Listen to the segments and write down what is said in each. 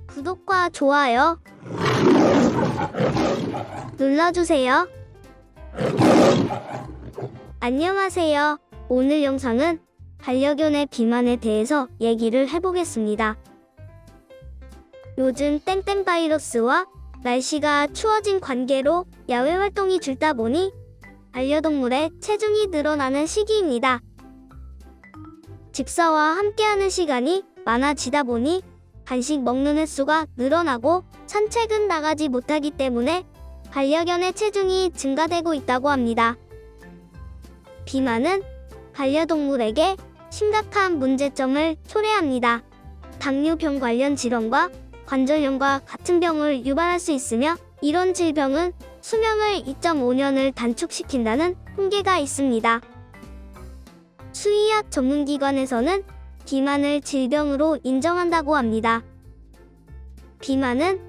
구독과 좋아요 눌러주세요. 안녕하세요. 오늘 영상은 반려견의 비만에 대해서 얘기를 해보겠습니다. 요즘 땡땡 바이러스와 날씨가 추워진 관계로 야외 활동이 줄다 보니 반려동물의 체중이 늘어나는 시기입니다. 집사와 함께하는 시간이 많아지다 보니 간식 먹는 횟수가 늘어나고 산책은 나가지 못하기 때문에 반려견의 체중이 증가되고 있다고 합니다. 비만은 반려동물에게 심각한 문제점을 초래합니다. 당뇨병 관련 질환과 관절염과 같은 병을 유발할 수 있으며 이런 질병은 수명을 2.5년을 단축시킨다는 통계가 있습니다. 수의학 전문기관에서는 비만을 질병으로 인정한다고 합니다. 비만은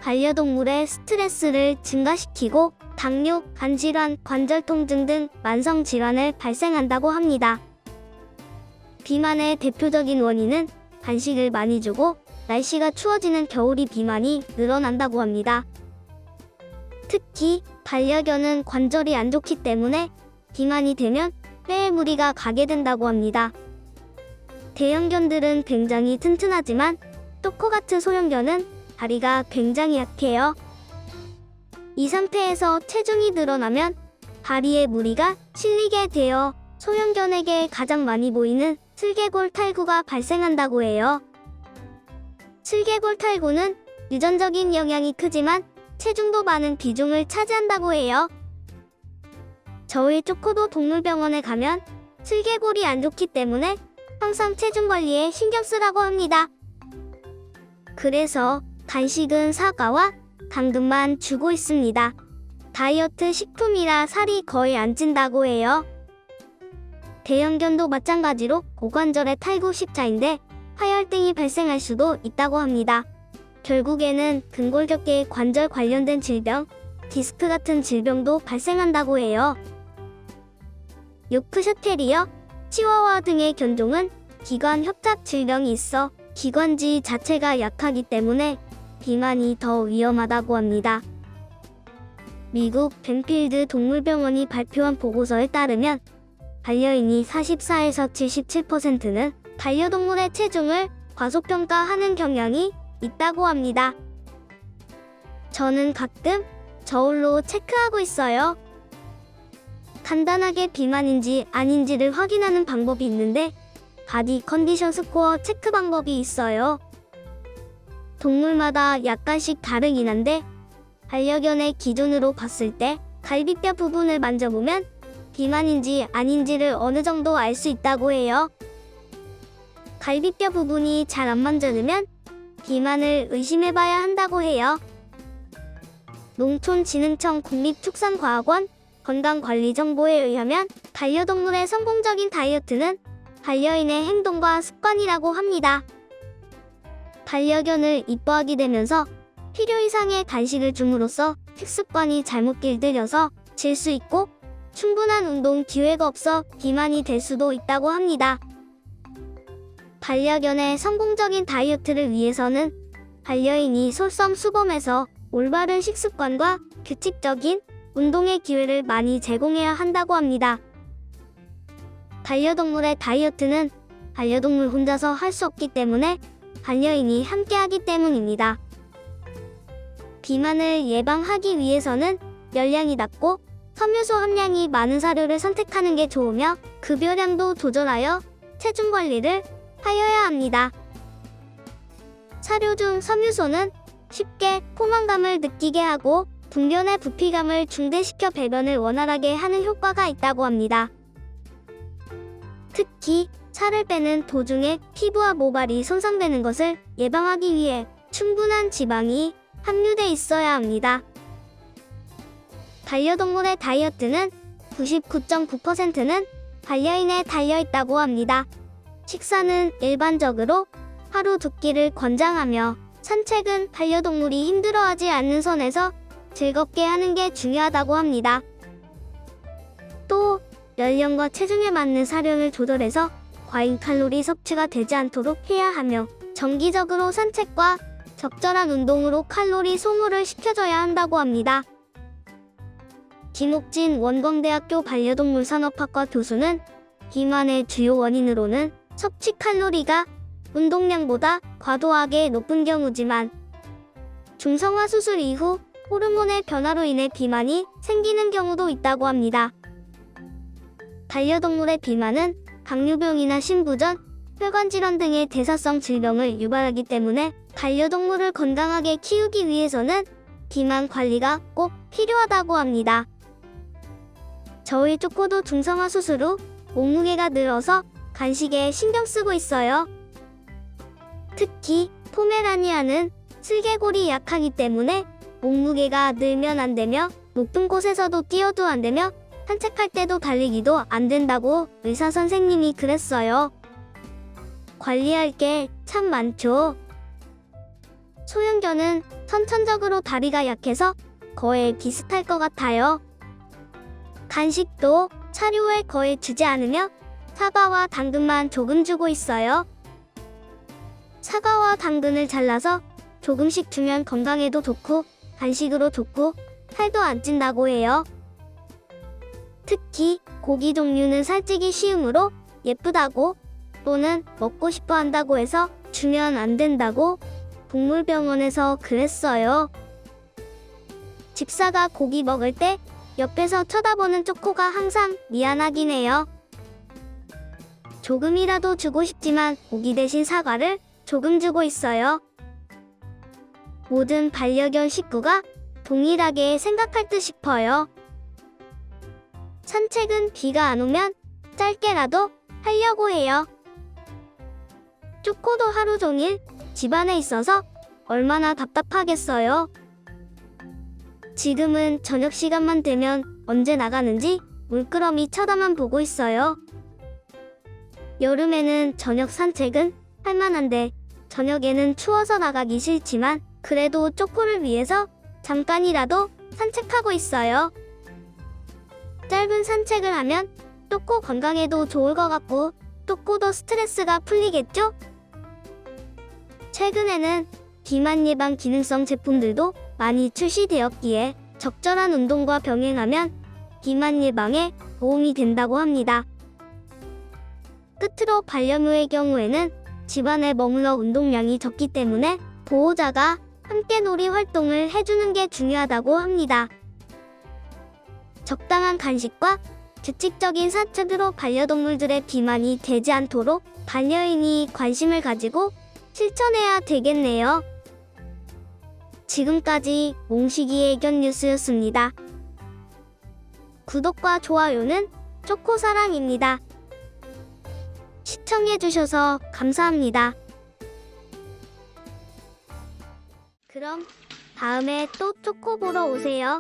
반려동물의 스트레스를 증가시키고 당뇨, 간질환, 관절통증 등 만성질환을 발생한다고 합니다. 비만의 대표적인 원인은 간식을 많이 주고 날씨가 추워지는 겨울이 비만이 늘어난다고 합니다. 특히 반려견은 관절이 안 좋기 때문에 비만이 되면 뼈에 무리가 가게 된다고 합니다. 대형견들은 굉장히 튼튼하지만 토코 같은 소형견은 다리가 굉장히 약해요. 이 상태에서 체중이 늘어나면 다리에 무리가 실리게 되어 소형견에게 가장 많이 보이는 슬개골 탈구가 발생한다고 해요. 슬개골 탈구는 유전적인 영향이 크지만 체중도 많은 비중을 차지한다고 해요. 저희 쪼코도 동물병원에 가면 슬개골이 안 좋기 때문에 항상 체중 관리에 신경 쓰라고 합니다. 그래서 간식은 사과와 당근만 주고 있습니다. 다이어트 식품이라 살이 거의 안 찐다고 해요. 대형견도 마찬가지로 고관절의 탈구 십자인데 하혈등이 발생할 수도 있다고 합니다. 결국에는 근골격계 관절 관련된 질병, 디스크 같은 질병도 발생한다고 해요. 요크셔 테리어, 치와와 등의 견종은 기관 협착 질병이 있어 기관지 자체가 약하기 때문에 비만이 더 위험하다고 합니다. 미국 벤필드 동물병원이 발표한 보고서에 따르면 반려인이 44에서 77%는 반려동물의 체중을 과소평가하는 경향이 있다고 합니다. 저는 가끔 저울로 체크하고 있어요. 간단하게 비만인지 아닌지를 확인하는 방법이 있는데 바디 컨디션 스코어 체크 방법이 있어요. 동물마다 약간씩 다르긴 한데 반려견의 기준으로 봤을 때 갈비뼈 부분을 만져보면 비만인지 아닌지를 어느 정도 알 수 있다고 해요. 갈비뼈 부분이 잘 안 만져지면 비만을 의심해봐야 한다고 해요. 농촌진흥청 국립축산과학원 건강관리정보에 의하면 반려동물의 성공적인 다이어트는 반려인의 행동과 습관이라고 합니다. 반려견을 이뻐하게 되면서 필요 이상의 간식을 줌으로써 식습관이 잘못 길들여서 질 수 있고 충분한 운동 기회가 없어 비만이 될 수도 있다고 합니다. 반려견의 성공적인 다이어트를 위해서는 반려인이 솔선수범해서 올바른 식습관과 규칙적인 운동의 기회를 많이 제공해야 한다고 합니다. 반려동물의 다이어트는 반려동물 혼자서 할 수 없기 때문에 반려인이 함께하기 때문입니다. 비만을 예방하기 위해서는 열량이 낮고 섬유소 함량이 많은 사료를 선택하는 게 좋으며 급여량도 조절하여 체중 관리를 하여야 합니다. 사료 중 섬유소는 쉽게 포만감을 느끼게 하고 분변의 부피감을 중대시켜 배변을 원활하게 하는 효과가 있다고 합니다. 특히 살을 빼는 도중에 피부와 모발이 손상되는 것을 예방하기 위해 충분한 지방이 함유돼 있어야 합니다. 반려동물의 다이어트는 99.9%는 반려인에 달려있다고 합니다. 식사는 일반적으로 하루 2끼를 권장하며 산책은 반려동물이 힘들어하지 않는 선에서 즐겁게 하는 게 중요하다고 합니다. 또 연령과 체중에 맞는 사료를 조절해서 과잉 칼로리 섭취가 되지 않도록 해야 하며 정기적으로 산책과 적절한 운동으로 칼로리 소모를 시켜줘야 한다고 합니다. 김옥진 원광대학교 반려동물 산업학과 교수는 비만의 주요 원인으로는 섭취 칼로리가 운동량보다 과도하게 높은 경우지만 중성화 수술 이후 호르몬의 변화로 인해 비만이 생기는 경우도 있다고 합니다. 반려동물의 비만은 당뇨병이나 심부전, 혈관질환 등의 대사성 질병을 유발하기 때문에 반려동물을 건강하게 키우기 위해서는 비만 관리가 꼭 필요하다고 합니다. 저희 쪼꼬도 중성화 수술 후 몸무게가 늘어서 간식에 신경 쓰고 있어요. 특히 포메라니안은 슬개골이 약하기 때문에 몸무게가 늘면 안 되며 높은 곳에서도 뛰어도 안 되며 산책할 때도 달리기도 안 된다고 의사 선생님이 그랬어요. 관리할 게 참 많죠. 소형견은 선천적으로 다리가 약해서 거의 비슷할 것 같아요. 간식도 사료에 거의 주지 않으며 사과와 당근만 조금 주고 있어요. 사과와 당근을 잘라서 조금씩 주면 건강에도 좋고 간식으로 좋고 살도 안 찐다고 해요. 특히 고기 종류는 살찌기 쉬우므로 예쁘다고 또는 먹고 싶어 한다고 해서 주면 안 된다고 동물병원에서 그랬어요. 집사가 고기 먹을 때 옆에서 쳐다보는 쪼꼬가 항상 미안하긴 해요. 조금이라도 주고 싶지만 고기 대신 사과를 조금 주고 있어요. 모든 반려견 식구가 동일하게 생각할 듯 싶어요. 산책은 비가 안 오면 짧게라도 하려고 해요. 쪼꼬도 하루 종일 집안에 있어서 얼마나 답답하겠어요. 지금은 저녁 시간만 되면 언제 나가는지 물끄러미 쳐다만 보고 있어요. 여름에는 저녁 산책은 할만한데 저녁에는 추워서 나가기 싫지만 그래도 쪼꼬를 위해서 잠깐이라도 산책하고 있어요. 짧은 산책을 하면 쪼꼬 건강에도 좋을 것 같고 쪼꼬도 스트레스가 풀리겠죠? 최근에는 비만 예방 기능성 제품들도 많이 출시되었기에 적절한 운동과 병행하면 비만 예방에 도움이 된다고 합니다. 끝으로 반려묘의 경우에는 집안에 머물러 운동량이 적기 때문에 보호자가 함께 놀이 활동을 해주는 게 중요하다고 합니다. 적당한 간식과 규칙적인 산책으로 반려동물들의 비만이 되지 않도록 반려인이 관심을 가지고 실천해야 되겠네요. 지금까지 몽식이의 애견 뉴스였습니다. 구독과 좋아요는 쪼꼬사랑입니다. 시청해주셔서 감사합니다. 그럼 다음에 또 쪼꼬 보러 오세요.